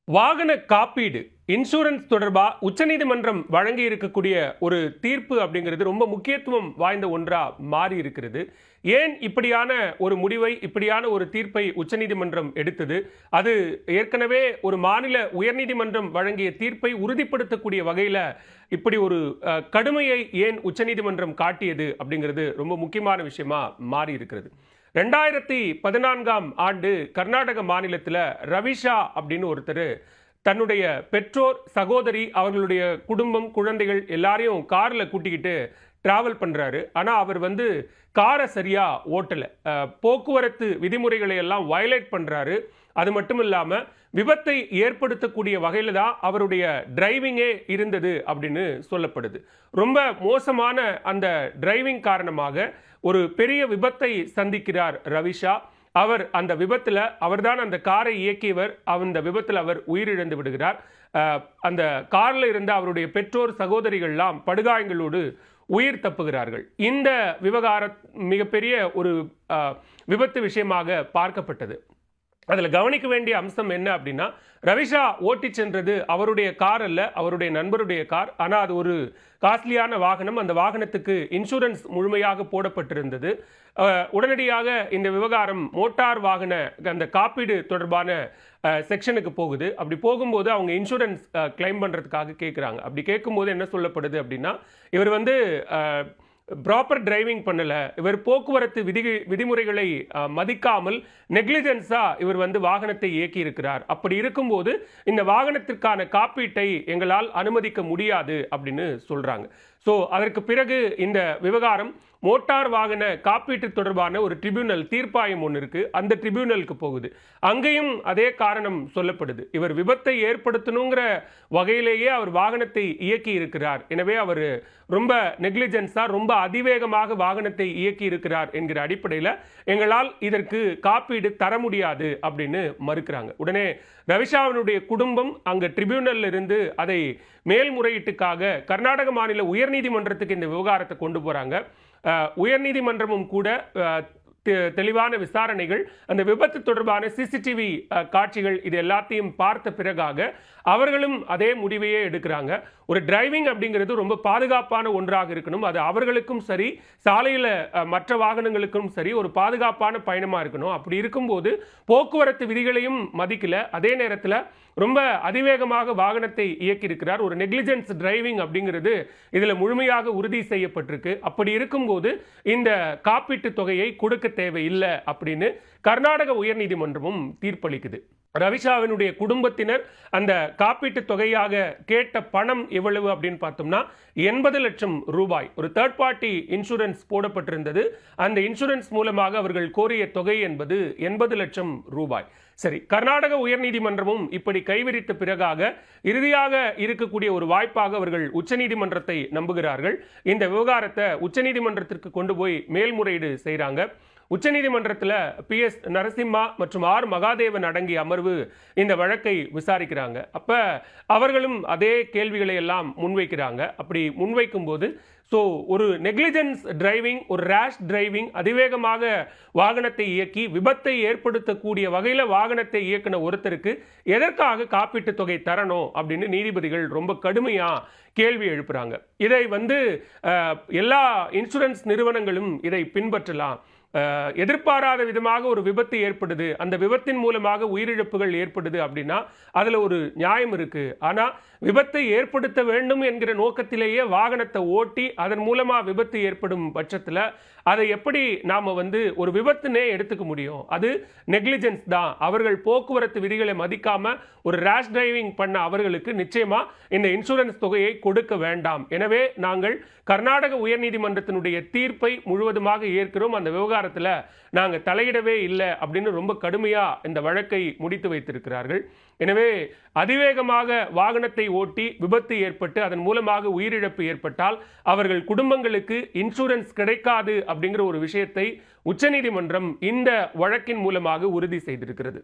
வாகன காப்பீடு இன்சூரன்ஸ் தொடர்பா உச்சநீதிமன்றம் வழங்கி இருக்கக்கூடிய ஒரு தீர்ப்பு அப்படிங்கிறது ரொம்ப முக்கியத்துவம் வாய்ந்த ஒன்றா மாறி இருக்கிறது. ஏன் இப்படியான ஒரு முடிவை, இப்படியான ஒரு தீர்ப்பை உச்சநீதிமன்றம் எடுத்தது? அது ஏற்கனவே ஒரு மாநில உயர்நீதிமன்றம் வழங்கிய தீர்ப்பை உறுதிப்படுத்தக்கூடிய வகையில் இப்படி ஒரு கடுமையை ஏன் உச்சநீதிமன்றம் காட்டியது அப்படிங்கிறது ரொம்ப முக்கியமான விஷயமா மாறி இருக்கிறது. 2014ஆம் ஆண்டு கர்நாடக மாநிலத்தில் ரவிஷா அப்படின்னு ஒருத்தர் தன்னுடைய பெற்றோர், சகோதரி, அவர்களுடைய குடும்பம், குழந்தைகள் எல்லாரையும் காரில் கூட்டிக்கிட்டு டிராவல் பண்ணுறாரு. ஆனால் அவர் காரை சரியாக ஓட்டலை, போக்குவரத்து விதிமுறைகளை எல்லாம் வயலேட் பண்ணுறாரு. அது மட்டும் இல்லாமல் விபத்தை ஏற்படுத்தக்கூடிய வகையில் தான் அவருடைய டிரைவிங்கே இருந்தது அப்படின்னு சொல்லப்படுது. ரொம்ப மோசமான அந்த டிரைவிங் காரணமாக ஒரு பெரிய விபத்தை சந்திக்கிறார் ரவிஷா. அவர் அந்த விபத்தில், அவர்தான் அந்த காரை இயக்கியவர், அந்த விபத்தில் அவர் உயிரிழந்து விடுகிறார். அந்த காரில் இருந்த அவருடைய பெற்றோர், சகோதரிகள்லாம் படுகாயங்களோடு உயிர் தப்புகிறார்கள். இந்த விவகாரம் மிகப்பெரிய ஒரு விபத்து விஷயமாக பார்க்கப்பட்டது. அதில் கவனிக்க வேண்டிய அம்சம் என்ன அப்படின்னா, ரவிஷா ஓட்டி சென்றது அவருடைய கார் அல்ல, அவருடைய நண்பருடைய கார். ஆனால் அது ஒரு காஸ்ட்லியான வாகனம். அந்த வாகனத்துக்கு இன்சூரன்ஸ் முழுமையாக போடப்பட்டிருந்தது. உடனடியாக இந்த விவகாரம் மோட்டார் வாகன அந்த காப்பீடு தொடர்பான செக்ஷனுக்கு போகுது. அப்படி போகும்போது அவங்க இன்சூரன்ஸ் கிளைம் பண்ணுறதுக்காக கேட்குறாங்க. அப்படி கேட்கும்போது என்ன சொல்லப்படுது அப்படின்னா, இவர் ப்ராப்பர் டிரைவிங் பண்ணலை, இவர் போக்குவரத்து விதிமுறைகளை மதிக்காமல் நெக்லிஜென்ஸாக இவர் வாகனத்தை இயக்கி இருக்கிறார். அப்படி இருக்கும்போது இந்த வாகனத்திற்கான காப்பீட்டை எங்களால் அனுமதிக்க முடியாது அப்படின்னு சொல்கிறாங்க. ஸோ அதற்கு பிறகு இந்த விவகாரம் மோட்டார் வாகன காப்பீட்டு தொடர்பான ஒரு ட்ரிபியூனல் தீர்ப்பாயம் ஒன்று இருக்குது, அந்த ட்ரிபியூனலுக்கு போகுது. அங்கேயும் அதே காரணம் சொல்லப்படுது. இவர் விபத்தை ஏற்படுத்தணுங்கிற வகையிலேயே அவர் வாகனத்தை இயக்கி இருக்கிறார். எனவே அவர் ரொம்ப நெக்லிஜென்ஸாக, ரொம்ப அதிவேகமாக வாகனத்தை இயக்கி இருக்கிறார் என்கிற அடிப்படையில் எங்களால் இதற்கு காப்பீடு தர முடியாது அப்படின்னு மறுக்கிறாங்க. உடனே ரவிஷாவினுடைய குடும்பம் அங்கே ட்ரிபியூனல்ல இருந்து அதை மேல்முறையீட்டுக்காக கர்நாடக மாநில உயர்நீதிமன்றத்துக்கு இந்த விவகாரத்தை கொண்டு போகிறாங்க. உயர்நீதிமன்றமும் கூட தெளிவான விசாரணைகள், அந்த விபத்து தொடர்பான சிசிடிவி காட்சிகள், இது எல்லாத்தையும் பார்த்த பிறகாக அவர்களும் அதே முடிவையே எடுக்கிறாங்க. ஒரு டிரைவிங் அப்படிங்கிறது ரொம்ப பாதுகாப்பான ஒன்றாக இருக்கணும். அது அவர்களுக்கும் சரி, சாலையில் மற்ற வாகனங்களுக்கும் சரி ஒரு பாதுகாப்பான பயணமாக இருக்கணும். அப்படி இருக்கும்போது போக்குவரத்து விதிகளையும் மதிக்கல, அதே நேரத்தில் ரொம்ப அதிவேகமாக வாகனத்தை இயக்கியிருக்கிறார். ஒரு நெக்லிஜென்ஸ் டிரைவிங் அப்படிங்கிறது இதில் முழுமையாக உறுதி செய்யப்பட்டிருக்கு. அப்படி இருக்கும்போது இந்த காப்பீட்டு தொகையை கொடுக்க தேவையில்லை அப்படின்னு கர்நாடக உயர்நீதிமன்றமும் தீர்ப்பளிக்குது. ரவிஷாவினுடைய குடும்பத்தினர் அந்த காப்பீட்டு தொகையாக கேட்ட பணம் எவ்வளவு அப்படின்னு பார்த்தோம்னா 80 லட்சம் ரூபாய். ஒரு தேர்ட் பார்ட்டி இன்சூரன்ஸ் போடப்பட்டிருந்தது. அந்த இன்சூரன்ஸ் மூலமாக அவர்கள் கோரிய தொகை என்பது 80 லட்சம் ரூபாய். சரி, கர்நாடக உயர்நீதிமன்றமும் இப்படி கைவிரித்த பிறகாக இறுதியாக இருக்கக்கூடிய ஒரு வாய்ப்பாக அவர்கள் உச்சநீதிமன்றத்தை நம்புகிறார்கள். இந்த விவகாரத்தை உச்சநீதிமன்றத்திற்கு கொண்டு போய் மேல்முறையீடு செய்கிறாங்க. உச்சநீதிமன்றத்தில் PS நரசிம்மா மற்றும் R மகாதேவன் அடங்கிய அமர்வு இந்த வழக்கை விசாரிக்கிறாங்க. அப்போ அவர்களும் அதே கேள்விகளை எல்லாம் முன்வைக்கிறாங்க. அப்படி முன்வைக்கும் போது ஒரு நெக்லிஜென்ஸ் டிரைவிங், ஒரு ரேஷ் டிரைவிங், அதிவேகமாக வாகனத்தை இயக்கி விபத்தை ஏற்படுத்தக்கூடிய வகையில் வாகனத்தை இயக்கின ஒருத்தருக்கு எதற்காக காப்பீட்டு தொகை தரணும் அப்படின்னு நீதிபதிகள் ரொம்ப கடுமையாக கேள்வி எழுப்புறாங்க. இதை எல்லா இன்சூரன்ஸ் நிறுவனங்களும் இதை பின்பற்றலாம். எதிர்பாராத விதமாக ஒரு விபத்து ஏற்படுது, அந்த விபத்தின் மூலமாக உயிரிழப்புகள் ஏற்படுது அப்படின்னா அதில் ஒரு நியாயம் இருக்கு. ஆனால் விபத்தை ஏற்படுத்த வேண்டும் என்கிற நோக்கத்திலேயே வாகனத்தை ஓட்டி அதன் மூலமாக விபத்து ஏற்படும் பட்சத்தில் அதை எப்படி நாம் ஒரு விபத்துனே எடுத்துக்க முடியும்? அது நெக்லிஜென்ஸ் தான். அவர்கள் போக்குவரத்து விதிகளை மதிக்காம ஒரு ரேஷ் டிரைவிங் பண்ண அவர்களுக்கு நிச்சயமா இந்த இன்சூரன்ஸ் தொகையை கொடுக்க வேண்டாம். எனவே நாங்கள் கர்நாடக உயர்நீதிமன்றத்தினுடைய தீர்ப்பை முழுவதுமாக ஏற்கிறோம், அந்த விவகாரத்தில் நாங்கள் தலையிடவே இல்லை அப்படின்னு ரொம்ப கடுமையாக இந்த வழக்கை முடித்து வைத்திருக்கிறார்கள். எனவே அதிவேகமாக வாகனத்தை ஓட்டி விபத்து ஏற்பட்டு அதன் மூலமாக உயிரிழப்பு ஏற்பட்டால் அவர்கள் குடும்பங்களுக்கு இன்சூரன்ஸ் கிடைக்காது அப்படிங்கிற ஒரு விஷயத்தை உச்சநீதிமன்றம் இந்த வழக்கின் மூலமாக உறுதி செய்திருக்கிறது.